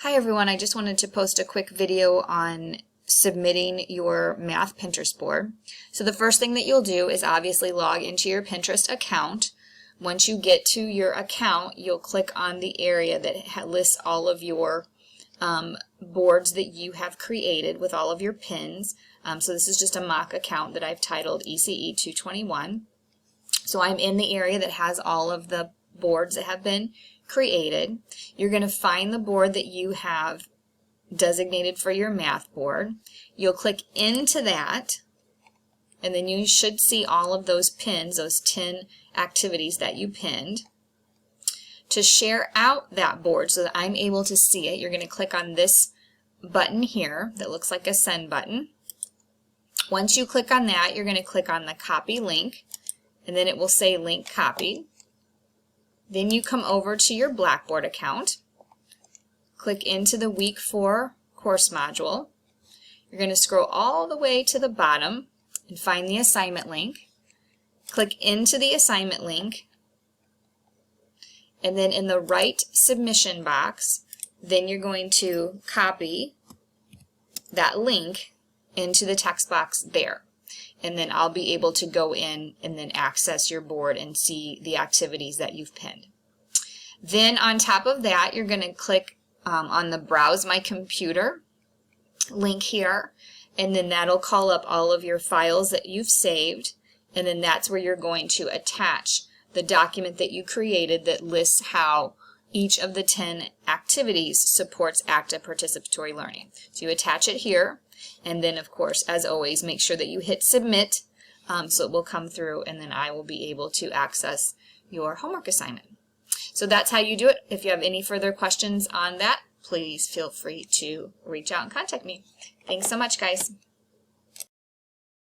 Hi everyone, I just wanted to post a quick video on submitting your math Pinterest board. So the first thing that you'll do is obviously log into your Pinterest account. Once you get to your account, you'll click on the area that lists all of your boards that you have created with all of your pins. So this is just a mock account that I've titled ECE 221. So I'm in the area that has all of the boards that have been created. You're going to find the board that you have designated for your math board. You'll click into that, and then you should see all of those pins, those 10 activities that you pinned. To share out that board so that I'm able to see it, you're going to click on this button here that looks like a send button. Once you click on that, you're going to click on the copy link, and then it will say link copied. Then you come over to your Blackboard account, click into the Week 4 course module. You're going to scroll all the way to the bottom and find the assignment link. Click into the assignment link, and then in the right submission box, then you're going to copy that link into the text box there. And then I'll be able to go in and then access your board and see the activities that you've pinned. Then on top of that, you're going to click on the Browse My Computer link here, and then that'll call up all of your files that you've saved, and then that's where you're going to attach the document that you created that lists how each of the 10 activities supports active participatory learning. So you attach it here, and then of course, as always, make sure that you hit submit so it will come through, and then I will be able to access your homework assignment. So that's how you do it. If you have any further questions on that, please feel free to reach out and contact me. Thanks so much, guys.